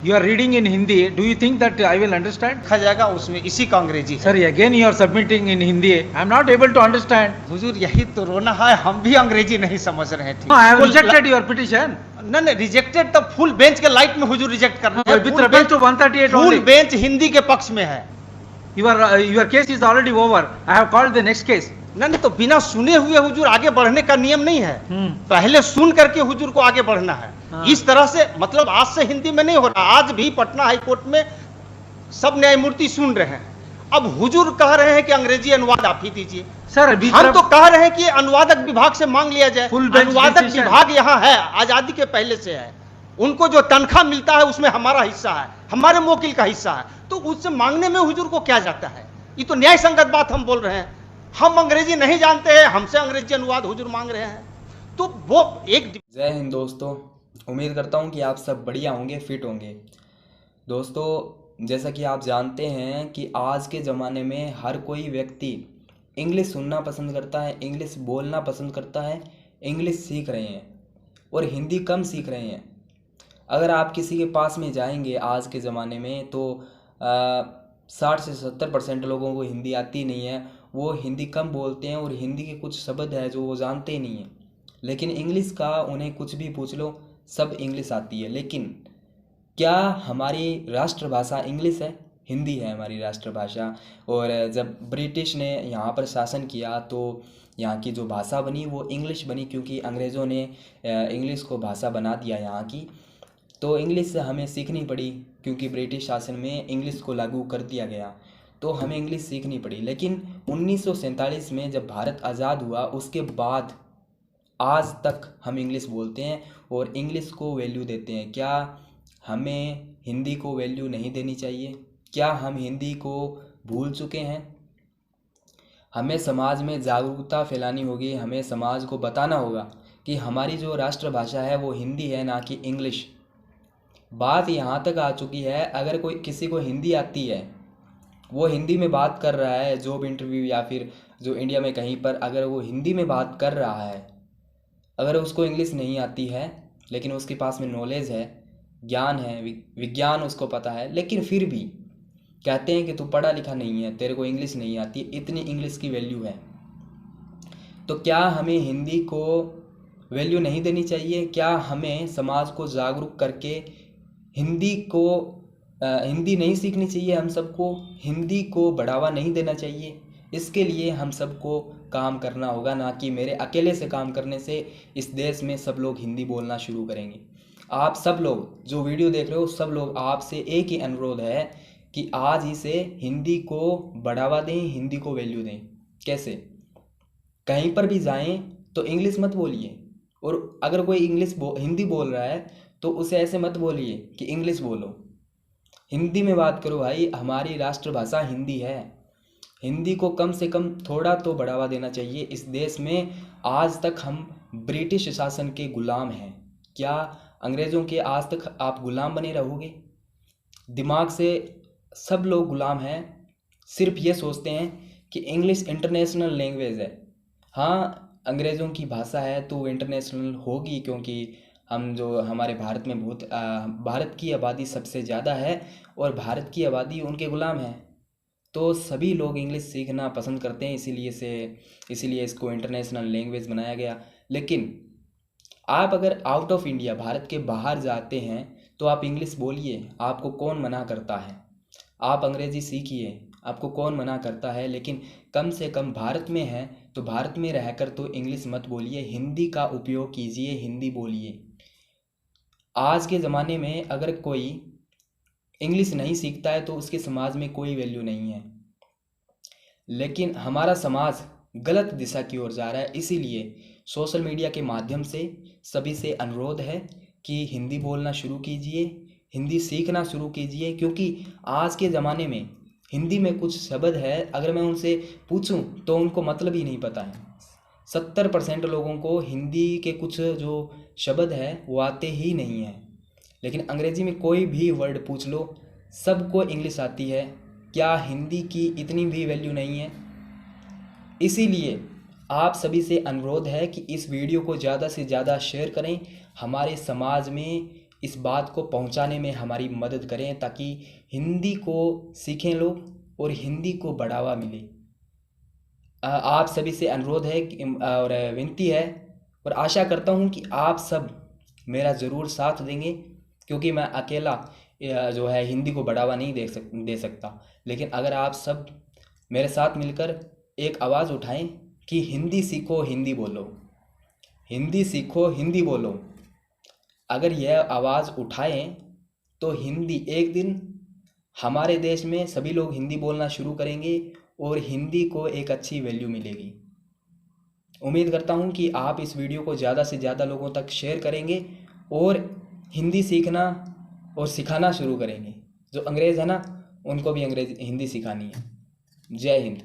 You are reading in Hindi. Do you think that I will understand? लिखा जाएगा उसमें इसी का अंग्रेजी है। Sir, again you are submitting in Hindi. I am not able to understand. हुजूर यही तो रोना है, हम भी अंग्रेजी नहीं समझ रहे थे। No, I have rejected your petition. नहीं रिजेक्टेड तो फुल बेंच के लाइट में हुजूर रिजेक्ट करना है। With reference to 138 full only. Bench Hindi के पक्ष में है। Your case is already over. I have called the next case. नहीं तो बिना सुने हुए हुजूर आगे बढ़ने का नियम नहीं है। पहले सुन करके हुजूर को आगे बढ़ना है। इस तरह से मतलब आज से हिंदी में नहीं हो रहा। आज भी पटना हाई कोर्ट में सब न्यायमूर्ति सुन रहे हैं। अब हुजूर कह रहे हैं कि अंग्रेजी अनुवाद आप ही दीजिए। सर हम तो कह रहे हैं कि अनुवादक विभाग से मांग लिया जाए। अनुवादक विभाग यहाँ है, आजादी के पहले से है। उनको जो तनख्वाह मिलता है उसमें हमारा हिस्सा है, हमारे मोकिल का हिस्सा है, तो उससे मांगने में हुजूर को क्या जाता है? ये तो न्याय संगत बात हम बोल रहे हैं। हम अंग्रेजी नहीं जानते हैं, हमसे अंग्रेजी अनुवाद हुजूर मांग रहे हैं, तो वो एक। जय हिंद दोस्तों, उम्मीद करता हूँ कि आप सब बढ़िया होंगे, फिट होंगे। दोस्तों, जैसा कि आप जानते हैं कि आज के ज़माने में हर कोई व्यक्ति इंग्लिश सुनना पसंद करता है, इंग्लिश बोलना पसंद करता है, इंग्लिश सीख रहे हैं और हिंदी कम सीख रहे हैं। अगर आप किसी के पास में जाएंगे आज के ज़माने में तो 60 से 70% लोगों को हिंदी आती नहीं है। वो हिंदी कम बोलते हैं और हिंदी के कुछ शब्द है जो वो जानते ही नहीं हैं। लेकिन इंग्लिश का उन्हें कुछ भी पूछ लो, सब इंग्लिश आती है। लेकिन क्या हमारी राष्ट्रभाषा इंग्लिश है? हिंदी है हमारी राष्ट्रभाषा। और जब ब्रिटिश ने यहाँ पर शासन किया तो यहाँ की जो भाषा बनी वो इंग्लिश बनी, क्योंकि अंग्रेज़ों ने इंग्लिश को भाषा बना दिया यहाँ की। तो इंग्लिश हमें सीखनी पड़ी, क्योंकि ब्रिटिश शासन में इंग्लिश को लागू कर दिया गया, तो हमें इंग्लिश सीखनी पड़ी। लेकिन 1947 में जब भारत आज़ाद हुआ उसके बाद आज तक हम इंग्लिश बोलते हैं और इंग्लिश को वैल्यू देते हैं। क्या हमें हिंदी को वैल्यू नहीं देनी चाहिए? क्या हम हिंदी को भूल चुके हैं? हमें समाज में जागरूकता फैलानी होगी। हमें समाज को बताना होगा कि हमारी जो राष्ट्रभाषा है वो हिंदी है, ना कि इंग्लिश। बात यहाँ तक आ चुकी है, अगर कोई किसी को हिंदी आती है, वो हिंदी में बात कर रहा है, जॉब इंटरव्यू या फिर जो इंडिया में कहीं पर अगर वो हिंदी में बात कर रहा है, अगर उसको इंग्लिश नहीं आती है लेकिन उसके पास में नॉलेज है, ज्ञान है, विज्ञान उसको पता है, लेकिन फिर भी कहते हैं कि तू पढ़ा लिखा नहीं है, तेरे को इंग्लिश नहीं आती, इतनी इंग्लिश की वैल्यू है। तो क्या हमें हिंदी को वैल्यू नहीं देनी चाहिए? क्या हमें समाज को जागरूक करके हिंदी नहीं सीखनी चाहिए? हम सबको हिंदी को बढ़ावा नहीं देना चाहिए? इसके लिए हम सबको काम करना होगा, ना कि मेरे अकेले से काम करने से इस देश में सब लोग हिंदी बोलना शुरू करेंगे। आप सब लोग जो वीडियो देख रहे हो, सब लोग, आपसे एक ही अनुरोध है कि आज ही से हिंदी को बढ़ावा दें, हिंदी को वैल्यू दें। कैसे? कहीं पर भी जाएं तो इंग्लिश मत बोलिए, और अगर कोई हिंदी बोल रहा है तो उसे ऐसे मत बोलिए कि इंग्लिश बोलो। हिंदी में बात करो भाई, हमारी राष्ट्रभाषा हिंदी है। हिंदी को कम से कम थोड़ा तो बढ़ावा देना चाहिए। इस देश में आज तक हम ब्रिटिश शासन के गुलाम हैं। क्या अंग्रेज़ों के आज तक आप गुलाम बने रहोगे? दिमाग से सब लोग गुलाम हैं, सिर्फ ये सोचते हैं कि इंग्लिश इंटरनेशनल लैंग्वेज है। हाँ, अंग्रेज़ों की भाषा है तो वो इंटरनेशनल होगी, क्योंकि हमारे भारत में भारत की आबादी सबसे ज़्यादा है और भारत की आबादी उनके गुलाम है, तो सभी लोग इंग्लिश सीखना पसंद करते हैं, इसीलिए इसको इंटरनेशनल लैंग्वेज बनाया गया। लेकिन आप अगर आउट ऑफ इंडिया, भारत के बाहर जाते हैं तो आप इंग्लिश बोलिए, आपको कौन मना करता है? आप अंग्रेज़ी सीखिए, आपको कौन मना करता है? लेकिन कम से कम भारत में है तो भारत में रहकर तो इंग्लिश मत बोलिए, हिंदी का उपयोग कीजिए, हिंदी बोलिए। आज के ज़माने में अगर कोई इंग्लिश नहीं सीखता है तो उसके समाज में कोई वैल्यू नहीं है। लेकिन हमारा समाज गलत दिशा की ओर जा रहा है, इसीलिए सोशल मीडिया के माध्यम से सभी से अनुरोध है कि हिंदी बोलना शुरू कीजिए, हिंदी सीखना शुरू कीजिए। क्योंकि आज के ज़माने में हिंदी में कुछ शब्द है, अगर मैं उनसे पूछूं तो उनको मतलब ही नहीं पता है। 70% लोगों को हिंदी के कुछ जो शब्द है वो आते ही नहीं हैं। लेकिन अंग्रेज़ी में कोई भी वर्ड पूछ लो, सबको इंग्लिश आती है। क्या हिंदी की इतनी भी वैल्यू नहीं है? इसीलिए आप सभी से अनुरोध है कि इस वीडियो को ज़्यादा से ज़्यादा शेयर करें। हमारे समाज में इस बात को पहुंचाने में हमारी मदद करें, ताकि हिंदी को सीखें लोग और हिंदी को बढ़ावा मिले। आप सभी से अनुरोध है और विनती है, और आशा करता हूं कि आप सब मेरा ज़रूर साथ देंगे, क्योंकि मैं अकेला जो है हिंदी को बढ़ावा नहीं दे सकता। लेकिन अगर आप सब मेरे साथ मिलकर एक आवाज़ उठाएं कि हिंदी सीखो, हिंदी बोलो, हिंदी सीखो, हिंदी बोलो, अगर यह आवाज़ उठाएं तो हिंदी एक दिन हमारे देश में सभी लोग हिंदी बोलना शुरू करेंगे और हिंदी को एक अच्छी वैल्यू मिलेगी। उम्मीद करता हूं कि आप इस वीडियो को ज़्यादा से ज़्यादा लोगों तक शेयर करेंगे और हिंदी सीखना और सिखाना शुरू करेंगे। जो अंग्रेज़ है ना, उनको भी हिंदी सिखानी है। जय हिंद।